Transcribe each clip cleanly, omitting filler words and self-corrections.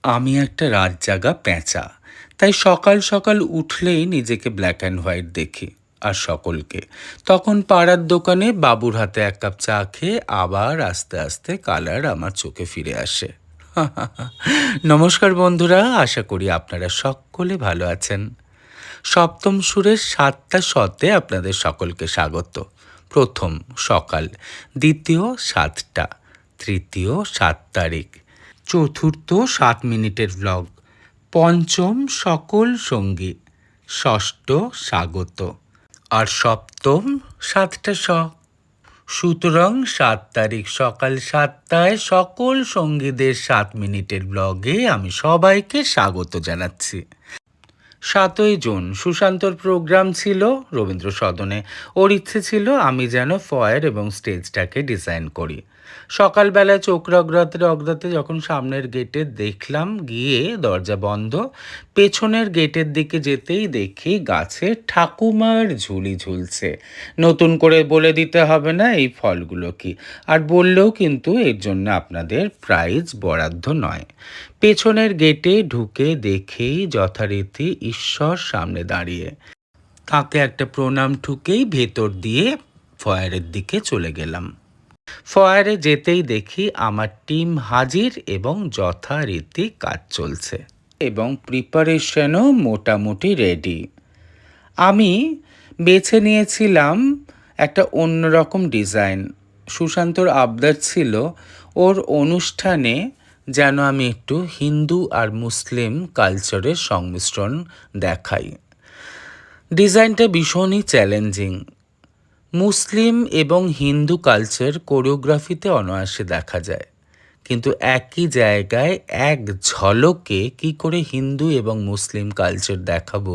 আমি একটা রাত জাগা পেঁচা, তাই সকাল সকাল উঠলেই নিজেকে ব্ল্যাক অ্যান্ড হোয়াইট দেখি আর সকলকে। তখন পাড়ার দোকানে বাবুর হাতে এক কাপ চা খেয়ে আবার আস্তে আস্তে কালার আমার চোখে ফিরে আসে। নমস্কার বন্ধুরা, আশা করি আপনারা সকলে ভালো আছেন। সপ্তম সুরের ৭টা শতে আপনাদের সকলকে স্বাগত। প্রথম সকাল, দ্বিতীয় ৭টা, তৃতীয় ৭ তারিখ, চতুর্থ ৭ মিনিটের ব্লগ, পঞ্চম সকল সঙ্গী, ষষ্ঠ স্বাগত, আর সপ্তম ৭টা সুতরাং ৭ তারিখ সকাল ৭টায় সকল সঙ্গীদের ৭ মিনিটের ব্লগে আমি সবাইকে স্বাগত জানাচ্ছি। ৭ই জুন সুশান্তর প্রোগ্রাম ছিল রবীন্দ্র সদনে। ওর ইচ্ছে ছিল আমি যেন ফয়ের এবং স্টেজটাকে ডিজাইন করি। সকালবেলা চোখ রগড়াতে রগড়াতে যখন সামনের গেটে দেখলাম, গিয়ে দরজা বন্ধ, পেছনের গেটের দিকে যেতেই দেখি গাছে ঠাকুমার ঝুলি ঝুলছে। নতুন করে বলে দিতে হবে না এই ফলগুলো কি, আর বললেও কিন্তু এর জন্য আপনাদের প্রাইজ বরাদ্দ নয়। পেছনের গেটে ঢুকে দেখেই যথারীতি ঈশ্বর সামনে দাঁড়িয়ে, তাকে একটা প্রণাম ঠুকেই ভেতর দিয়ে ফয়ারের দিকে চলে গেলাম। ফয়ারে যেতেই দেখি আমার টিম হাজির এবং যথারীতি কাজ চলছে এবং প্রিপারেশনও মোটামুটি রেডি। আমি বেছে নিয়েছিলাম একটা অন্যরকম ডিজাইন। সুশান্তর আবদার ছিল ওর অনুষ্ঠানে যেন আমি একটু হিন্দু আর মুসলিম কালচারের সংমিশ্রণ দেখাই। ডিজাইনটা ভীষণই চ্যালেঞ্জিং। মুসলিম এবং হিন্দু কালচার কোরিওগ্রাফিতে অনায়াসে দেখা যায়, কিন্তু একই জায়গায় এক ঝলকে কি করে হিন্দু এবং মুসলিম কালচার দেখাবো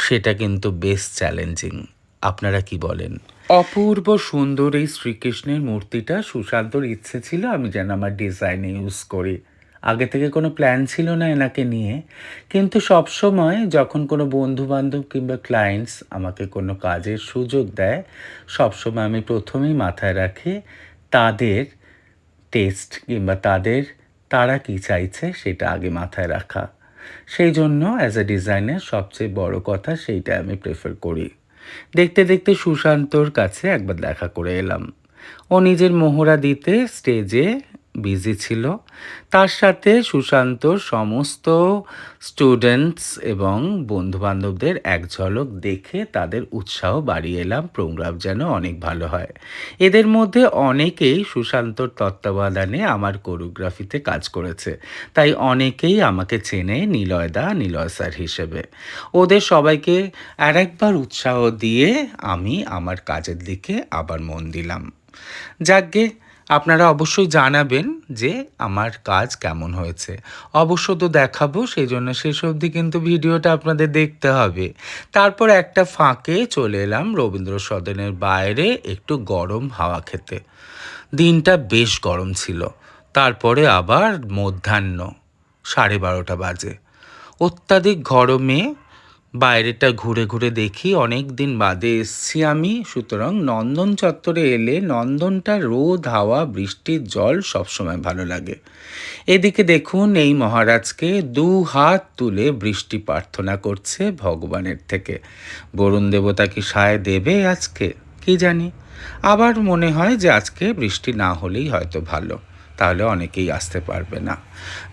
সেটা কিন্তু বেশ চ্যালেঞ্জিং। আপনারা কি বলেন? অপূর্ব সুন্দর এই শ্রীকৃষ্ণের মূর্তিটা সুশান্তর ইচ্ছে ছিল আমি যেন আমার ডিজাইনে ইউজ করি। আগে থেকে কোনো প্ল্যান ছিল না এনাকে নিয়ে, কিন্তু সবসময় যখন কোনো বন্ধুবান্ধব কিংবা ক্লায়েন্টস আমাকে কোনো কাজের সুযোগ দেয়, সবসময় আমি প্রথমেই মাথায় রাখি তাদের টেস্ট কিংবা তারা কি চাইছে সেটা আগে মাথায় রাখা। সেই জন্য অ্যাজ এ ডিজাইনার সবচেয়ে বড় কথা সেইটা আমি প্রেফার করি। দেখতে দেখতে সুশান্তর কাছে একবার দেখা করে এলাম। ও নিজের মোহরা দিতে স্টেজে বিজি ছিল। তার সাথে সুশান্তর সমস্ত স্টুডেন্টস এবং বন্ধুবান্ধবদের এক ঝলক দেখে তাদের উৎসাহ বাড়িয়ে এলাম, প্রোগ্রাম যেন অনেক ভালো হয়। এদের মধ্যে অনেকেই সুশান্তর তত্ত্বাবধানে আমার কোরিওগ্রাফিতে কাজ করেছে, তাই অনেকেই আমাকে চেনে নিলয় স্যার হিসেবে। ওদের সবাইকে আরেকবার উৎসাহ দিয়ে আমি আমার কাজের দিকে আবার মন দিলাম। যাকগে, আপনারা অবশ্যই জানাবেন যে আমার কাজ কেমন হয়েছে। অবশ্য তো দেখাবো, সেই জন্য শেষ অবধি কিন্তু ভিডিওটা আপনাদের দেখতে হবে। তারপর একটা ফাঁকে চলে এলাম রবীন্দ্র সদনের বাইরে একটু গরম হাওয়া খেতে। দিনটা বেশ গরম ছিল। তারপরে আবার মধ্যাহ্ন 12:30 বাজে। অত্যাধিক গরমে বাইরেটা ঘুরে ঘুরে দেখি অনেক দিন বাদে এসছি আমি, সুতরাং নন্দন চত্বরে এলে নন্দনটা রোদ হাওয়া বৃষ্টির জল সবসময় ভালো লাগে। এদিকে দেখুন এই মহারাজকে 2 হাত তুলে বৃষ্টি প্রার্থনা করছে ভগবানের থেকে। বরুণ দেবতা কি সায় দেবে আজকে কি জানি। আবার মনে হয় যে আজকে বৃষ্টি না হলেই হয়তো ভালো, তাহলে অনেকেই আসতে পারবে না।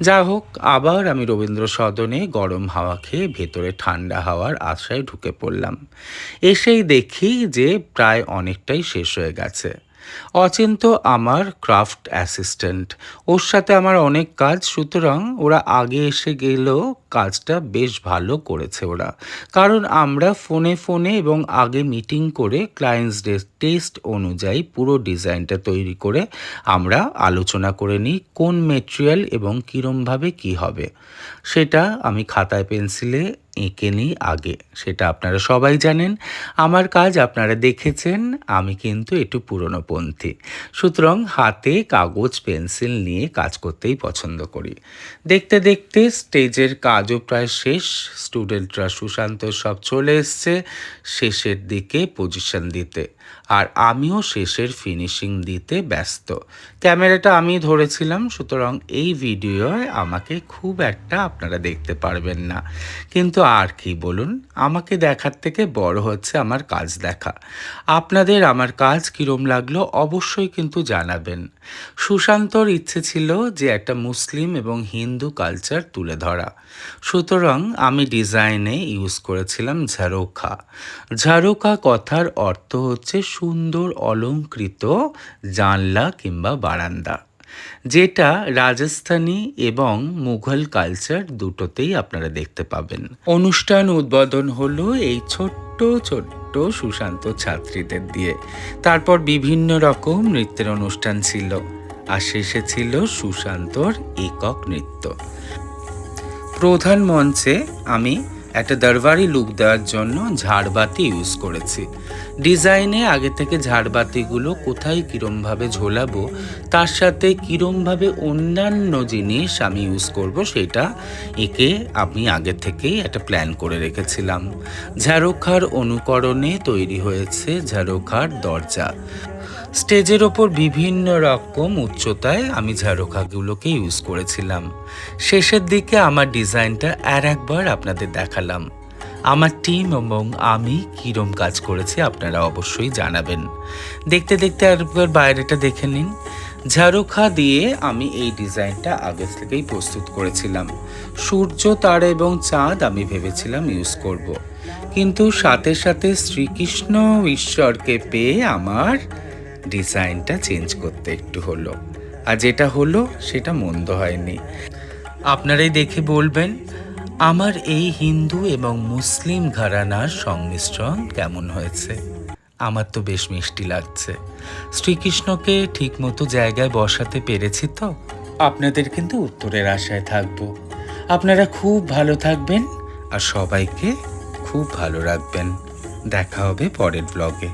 যা হোক, আবার আমি রবীন্দ্র সদনে গরম হাওয়া খেয়ে ভেতরে ঠান্ডা হাওয়ার আশায় ঢুকে পড়লাম। এসেই দেখি যে প্রায় অনেকটাই শেষ হয়ে গেছে। অচিন্ত আমার ক্রাফট অ্যাসিস্ট্যান্ট, ওর সাথে আমার অনেক কাজ, সুতরাং ওরা আগে এসে গেলেও কাজটা বেশ ভালো করেছে ওরা। কারণ আমরা ফোনে এবং আগে মিটিং করে ক্লায়েন্টসদের টেস্ট অনুযায়ী পুরো ডিজাইনটা তৈরি করে আমরা আলোচনা করে নিই কোন মেটেরিয়াল এবং কীরমভাবে কী হবে। সেটা আমি খাতায় পেন্সিলে এঁকে নিই আগে, সেটা আপনারা সবাই জানেন। আমার কাজ আপনারা দেখেছেন, আমি কিন্তু একটু পুরনোপন্থী, সুতরাং হাতে কাগজ পেন্সিল নিয়ে কাজ করতেই পছন্দ করি। দেখতে দেখতে স্টেজের কাজও প্রায় শেষ। স্টুডেন্টরা সুশান্ত সব চলে এসছে শেষের দিকে পজিশন দিতে। আর আমিও শেষের ফিনিশিং দিতে ব্যস্ত। ক্যামেরাটা আমি ধরেছিলাম, সুতরাং এই ভিডিওয় আমাকে খুব একটা আপনারা দেখতে পারবেন না। কিন্তু আর কি বলুন, আমাকে দেখার থেকে বড় হচ্ছে আমার কাজ দেখা। আপনাদের আমার কাজ কীরম লাগলো অবশ্যই কিন্তু জানাবেন। সুশান্তর ইচ্ছে ছিল যে একটা মুসলিম এবং হিন্দু কালচার তুলে ধরা, সুতরাং আমি ডিজাইনে ইউজ করেছিলাম ঝারোখা। ঝারোখা কথার অর্থ হচ্ছে সুন্দর অলংকৃত জানলা কিংবা বারান্দা, যেটা রাজস্থানী এবং মুঘল কালচার দুটোতেই আপনারা দেখতে পাবেন। অনুষ্ঠান উদ্বোধন হলো এই ছোট্ট ছোট্ট সুশান্ত ছাত্রীদের দিয়ে। তারপর বিভিন্ন রকম নৃত্যের অনুষ্ঠান ছিল, আর শেষে ছিল সুশান্তর একক নৃত্য। প্রধান মঞ্চে আমি একটা দরবারি লুক দেওয়ার জন্য ঝাড়বাতি ইউজ করেছি। ডিজাইনে আগে থেকে ঝাড়বাতিগুলো কোথায় কীরমভাবে ঝোলাবো, তার সাথে কীরমভাবে অন্যান্য জিনিস আমি ইউজ করব, সেটা একে আমি আগে থেকেই একটা প্ল্যান করে রেখেছিলাম। ঝাড়োখার অনুকরণে তৈরি হয়েছে ঝাড়োখার দরজা। স্টেজের ওপর বিভিন্ন রকম উচ্চতায় আমি ঝাড়োখাগুলোকে ইউজ করেছিলাম। শেষের দিকে আমার ডিজাইনটা একবার আপনাদের দেখালাম। আমার টিম এবং আমি কীরম কাজ করেছি আপনারা অবশ্যই জানাবেন। দেখতে দেখতে একবার বাইরেটা দেখে নিন। ঝাড়োখা দিয়ে আমি এই ডিজাইনটা আগে থেকেই প্রস্তুত করেছিলাম। সূর্য, তারা এবং চাঁদ আমি ভেবেছিলাম ইউজ করব, কিন্তু সাথে সাথে শ্রীকৃষ্ণ ঈশ্বরকে পেয়ে আমার ডিজাইনটা চেঞ্জ করতে একটু হলো, আর যেটা হলো সেটা মন্দ হয়নি। আপনারাই দেখে বলবেন আমার এই হিন্দু এবং মুসলিম ঘরানার সংমিশ্রণ কেমন হয়েছে। আমার তো বেশ মিষ্টি লাগছে। শ্রীকৃষ্ণকে ঠিকমতো জায়গায় বসাতে পেরেছি তো? আপনাদের কিন্তু উত্তরের আশায় থাকবো। আপনারা খুব ভালো থাকবেন আর সবাইকে খুব ভালো রাখবেন। দেখা হবে পরের ব্লগে।